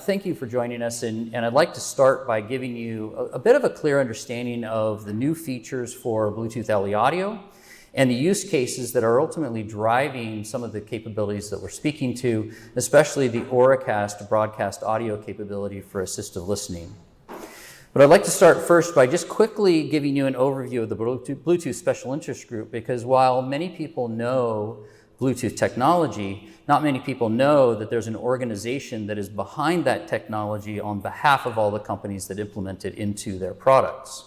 Thank you for joining us, and I'd like to start by giving you a bit of a clear understanding of the new features for Bluetooth LE audio and the use cases that are ultimately driving some of the capabilities that we're speaking to, especially the Auracast broadcast audio capability for assistive listening. But I'd like to start first by just quickly giving you an overview of the Bluetooth Special Interest Group, because while many people know Bluetooth technology, not many people know that there's an organization that is behind that technology on behalf of all the companies that implement it into their products.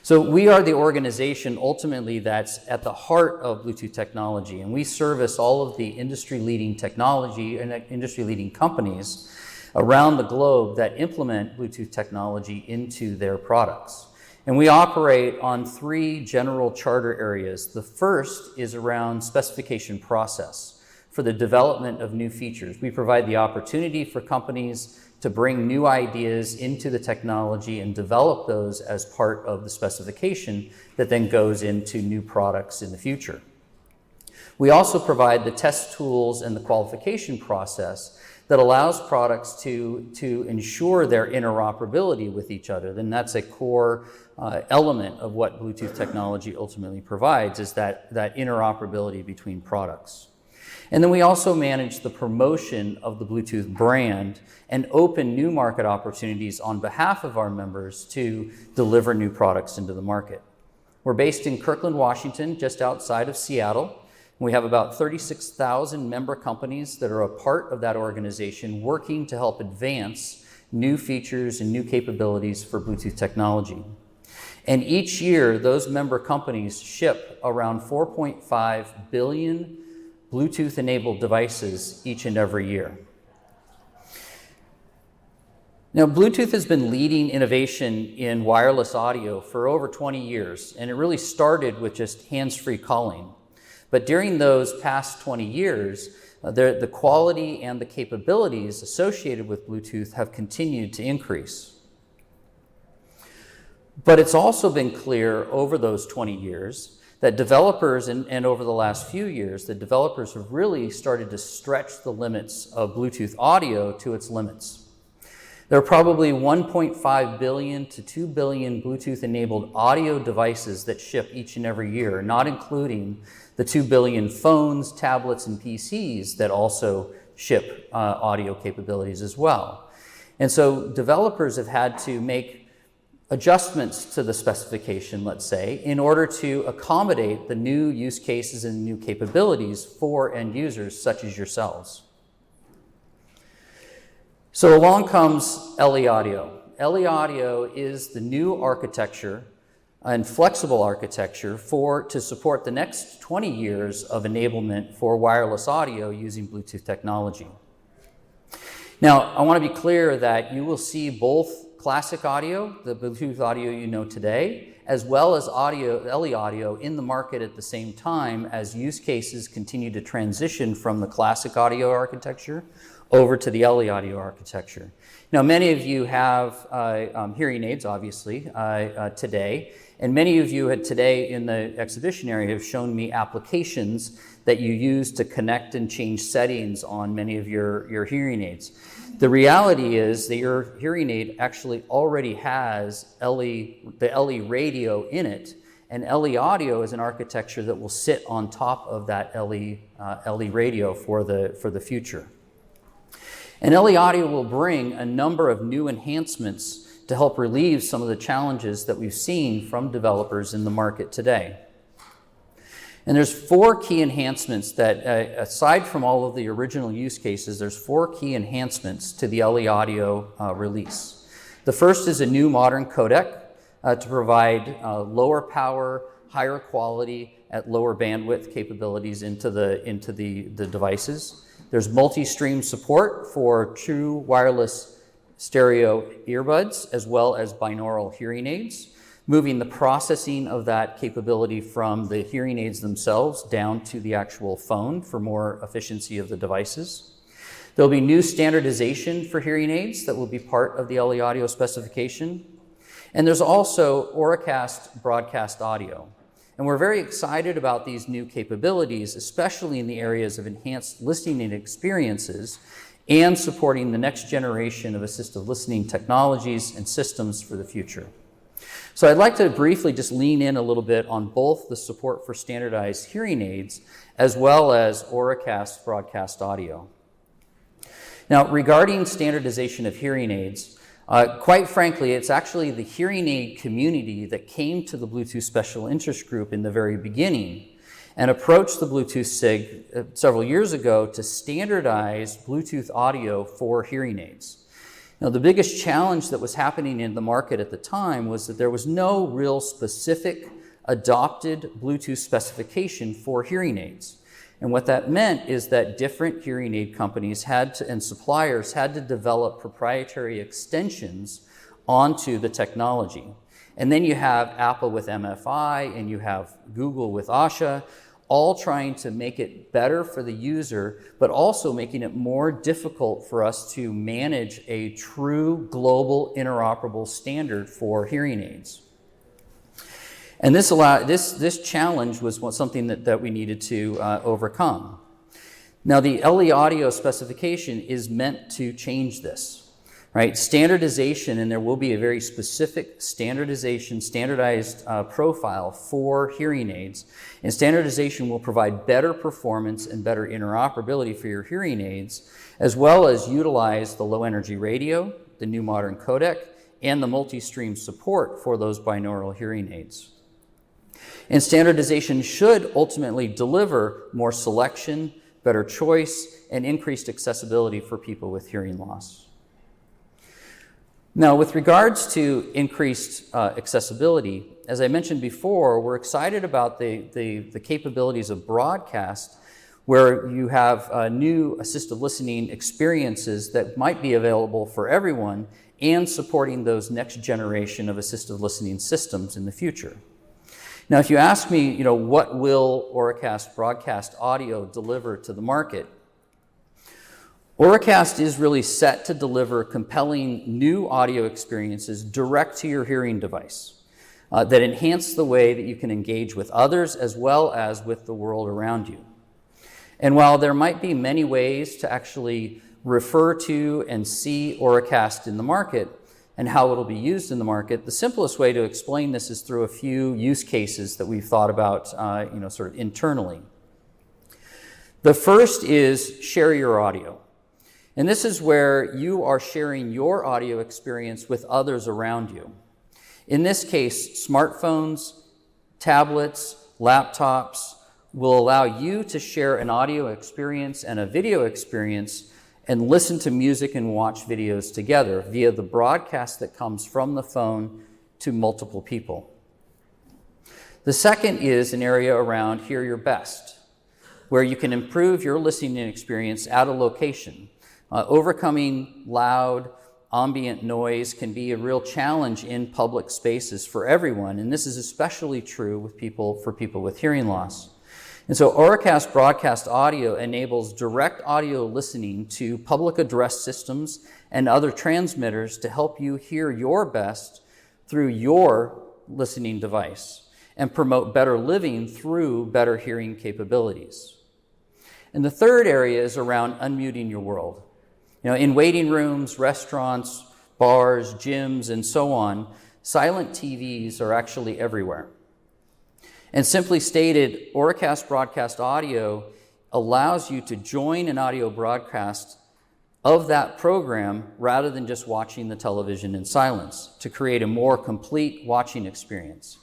So we are the organization ultimately that's at the heart of Bluetooth technology, and we service all of the industry-leading technology and industry-leading companies around the globe that implement Bluetooth technology into their products. And we operate on three general charter areas. The first is around specification process for the development of new features. We provide the opportunity for companies to bring new ideas into the technology and develop those as part of the specification that then goes into new products in the future. We also provide the test tools and the qualification process that allows products to ensure their interoperability with each other. Then that's a core element of what Bluetooth technology ultimately provides, is that interoperability between products. And then we also manage the promotion of the Bluetooth brand and open new market opportunities on behalf of our members to deliver new products into the market. We're based in Kirkland, Washington, just outside of Seattle. We have about 36,000 member companies that are a part of that organization working to help advance new features and new capabilities for Bluetooth technology. And each year, those member companies ship around 4.5 billion Bluetooth-enabled devices each and every year. Now, Bluetooth has been leading innovation in wireless audio for over 20 years, and it really started with just hands-free calling. But during those past 20 years, the quality and the capabilities associated with Bluetooth have continued to increase. But it's also been clear over those 20 years that developers, and over the last few years, that developers have really started to stretch the limits of Bluetooth audio to its limits. There are probably 1.5 billion to 2 billion Bluetooth-enabled audio devices that ship each and every year, not including the 2 billion phones, tablets, and PCs that also ship audio capabilities as well. And so developers have had to make adjustments to the specification, let's say, in order to accommodate the new use cases and new capabilities for end users such as yourselves. So along comes LE audio. LE audio is the new architecture and flexible architecture to support the next 20 years of enablement for wireless audio using Bluetooth technology. Now, I want to be clear that you will see both classic audio, the Bluetooth audio you know today, as well as LE audio in the market at the same time as use cases continue to transition from the classic audio architecture over to the LE audio architecture. Now, many of you have hearing aids, obviously, today, and many of you today in the exhibition area have shown me applications that you use to connect and change settings on many of your hearing aids. The reality is that your hearing aid actually already has the LE radio in it, and LE audio is an architecture that will sit on top of that LE radio for the future. And LE audio will bring a number of new enhancements to help relieve some of the challenges that we've seen from developers in the market today. And there's four key enhancements that, aside from all of the original use cases, there's four key enhancements to the LE audio release. The first is a new modern codec to provide lower power, higher quality at lower bandwidth capabilities into the devices. There's multi-stream support for true wireless stereo earbuds as well as binaural hearing aids, moving the processing of that capability from the hearing aids themselves down to the actual phone for more efficiency of the devices. There'll be new standardization for hearing aids that will be part of the LE audio specification. And there's also Auracast broadcast audio. And we're very excited about these new capabilities, especially in the areas of enhanced listening experiences and supporting the next generation of assistive listening technologies and systems for the future. So I'd like to briefly just lean in a little bit on both the support for standardized hearing aids as well as Auracast broadcast audio. Now, regarding standardization of hearing aids, quite frankly, it's actually the hearing aid community that came to the Bluetooth Special Interest Group in the very beginning and approached the Bluetooth SIG several years ago to standardize Bluetooth audio for hearing aids. Now, the biggest challenge that was happening in the market at the time was that there was no real specific adopted Bluetooth specification for hearing aids. And what that meant is that different hearing aid companies and suppliers had to develop proprietary extensions onto the technology. And then you have Apple with MFI and you have Google with Asha, all trying to make it better for the user, but also making it more difficult for us to manage a true global interoperable standard for hearing aids. And this challenge was something that we needed to overcome. Now, the LE audio specification is meant to change this. Right? Standardization, and there will be a very specific standardized profile for hearing aids. And standardization will provide better performance and better interoperability for your hearing aids, as well as utilize the low energy radio, the new modern codec, and the multi-stream support for those binaural hearing aids. And standardization should ultimately deliver more selection, better choice, and increased accessibility for people with hearing loss. Now, with regards to increased accessibility, as I mentioned before, we're excited about the capabilities of broadcast, where you have new assistive listening experiences that might be available for everyone and supporting those next generation of assistive listening systems in the future. Now, if you ask me, what will Auracast broadcast audio deliver to the market? Auracast is really set to deliver compelling new audio experiences direct to your hearing device that enhance the way that you can engage with others as well as with the world around you. And while there might be many ways to actually refer to and see Auracast in the market and how it'll be used in the market, the simplest way to explain this is through a few use cases that we've thought about sort of internally. The first is share your audio. And this is where you are sharing your audio experience with others around you. In this case, smartphones, tablets, laptops will allow you to share an audio experience and a video experience and listen to music and watch videos together via the broadcast that comes from the phone to multiple people. The second is an area around Hear Your Best, where you can improve your listening experience at a location. Overcoming loud, ambient noise can be a real challenge in public spaces for everyone, and this is especially true for people with hearing loss. And so Auracast broadcast audio enables direct audio listening to public address systems and other transmitters to help you hear your best through your listening device and promote better living through better hearing capabilities. And the third area is around unmuting your world. In waiting rooms, restaurants, bars, gyms, and so on, silent TVs are actually everywhere. And simply stated, Auracast broadcast audio allows you to join an audio broadcast of that program rather than just watching the television in silence to create a more complete watching experience.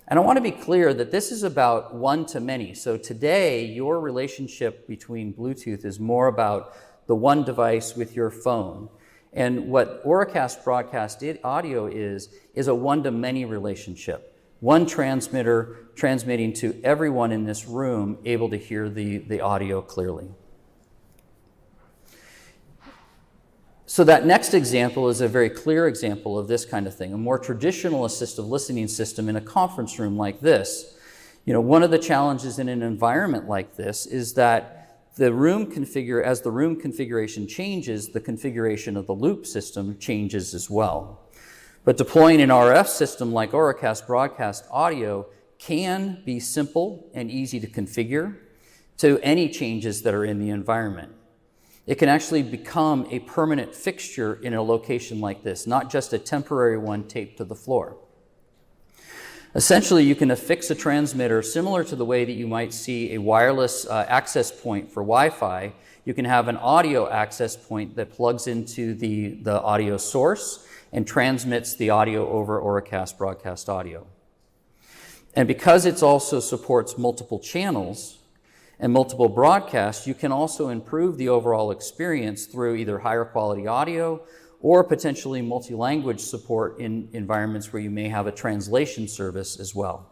And I want to be clear that this is about one-to-many. So today, your relationship between Bluetooth is more about the one device with your phone. And what Auracast broadcast audio is a one-to-many relationship. One transmitter transmitting to everyone in this room able to hear the audio clearly. So that next example is a very clear example of this kind of thing, a more traditional assistive listening system in a conference room like this. One of the challenges in an environment like this is that as the room configuration changes, the configuration of the loop system changes as well. But deploying an RF system like Auracast broadcast audio can be simple and easy to configure to any changes that are in the environment. it can actually become a permanent fixture in a location like this, not just a temporary one taped to the floor. Essentially, you can affix a transmitter similar to the way that you might see a wireless access point for Wi-Fi. You can have an audio access point that plugs into the audio source and transmits the audio over Auracast broadcast audio. And because it also supports multiple channels and multiple broadcasts, you can also improve the overall experience through either higher quality audio or potentially multi-language support in environments where you may have a translation service as well.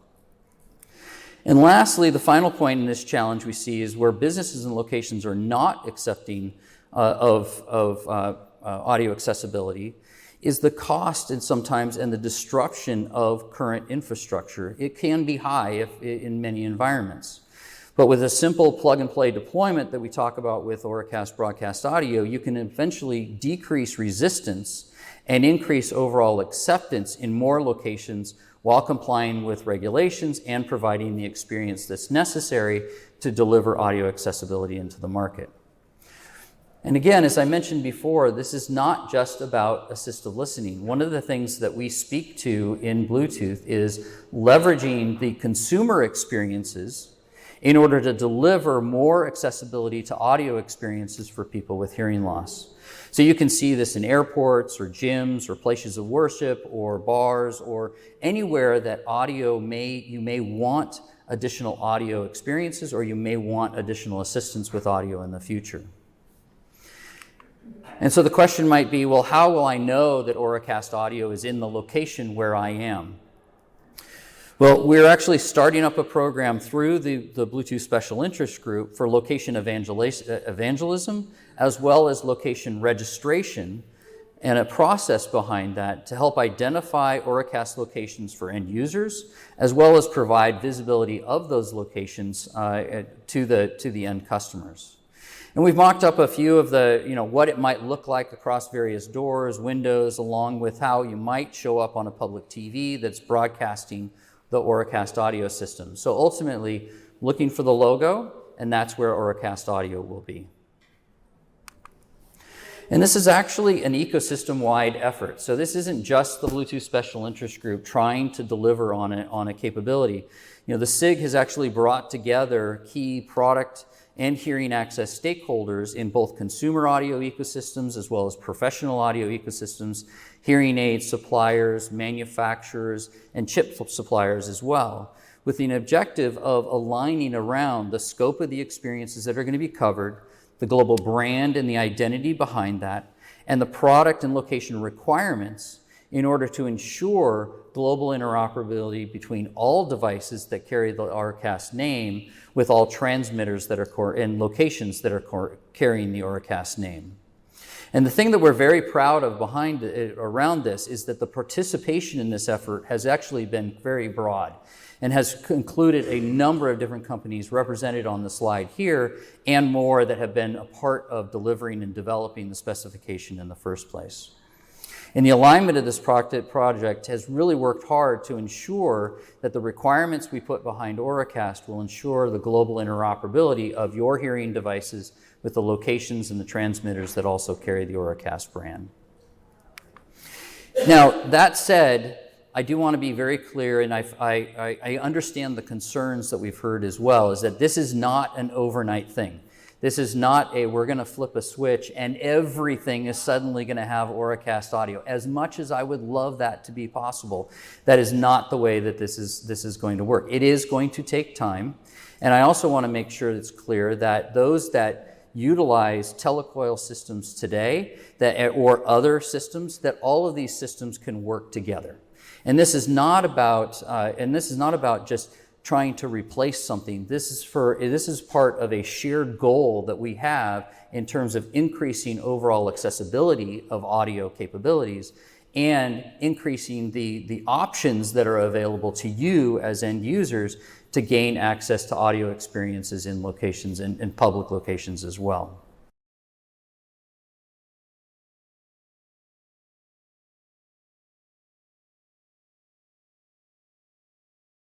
And lastly, the final point in this challenge we see is where businesses and locations are not accepting of audio accessibility is the cost and sometimes and the disruption of current infrastructure. It can be high in many environments. But with a simple plug-and-play deployment that we talk about with Auracast broadcast audio, you can eventually decrease resistance and increase overall acceptance in more locations while complying with regulations and providing the experience that's necessary to deliver audio accessibility into the market. And again, as I mentioned before, this is not just about assistive listening. One of the things that we speak to in Bluetooth is leveraging the consumer experiences in order to deliver more accessibility to audio experiences for people with hearing loss. So you can see this in airports or gyms or places of worship or bars or anywhere that you may want additional audio experiences or you may want additional assistance with audio in the future. And so the question might be, well, how will I know that Auracast audio is in the location where I am? Well, we're actually starting up a program through the Bluetooth Special Interest Group for location evangelism, as well as location registration, and a process behind that to help identify Auracast locations for end users, as well as provide visibility of those locations to the end customers. And we've mocked up a few of what it might look like across various doors, windows, along with how you might show up on a public TV that's broadcasting the Auracast audio system. So ultimately, looking for the logo, and that's where Auracast audio will be. And this is actually an ecosystem-wide effort. So this isn't just the Bluetooth Special Interest Group trying to deliver on a capability. The SIG has actually brought together key product and hearing access stakeholders in both consumer audio ecosystems as well as professional audio ecosystems, hearing aid suppliers, manufacturers, and chip suppliers as well, with the objective of aligning around the scope of the experiences that are going to be covered, the global brand and the identity behind that, and the product and location requirements in order to ensure global interoperability between all devices that carry the Auracast name with all transmitters that are and locations that are carrying the Auracast name. And the thing that we're very proud of around this is that the participation in this effort has actually been very broad and has included a number of different companies represented on the slide here and more that have been a part of delivering and developing the specification in the first place. And the alignment of this project has really worked hard to ensure that the requirements we put behind Auracast will ensure the global interoperability of your hearing devices with the locations and the transmitters that also carry the Auracast brand. Now, that said, I do want to be very clear, and I understand the concerns that we've heard as well, is that this is not an overnight thing. This is not we're going to flip a switch and everything is suddenly going to have Auracast audio. As much as I would love that to be possible, that is not the way that this is going to work. It is going to take time. And I also want to make sure it's clear that those that utilize telecoil systems today or other systems, that all of these systems can work together. And this is not about just trying to replace something. This is part of a shared goal that we have in terms of increasing overall accessibility of audio capabilities and increasing the options that are available to you as end users to gain access to audio experiences in locations and public locations as well.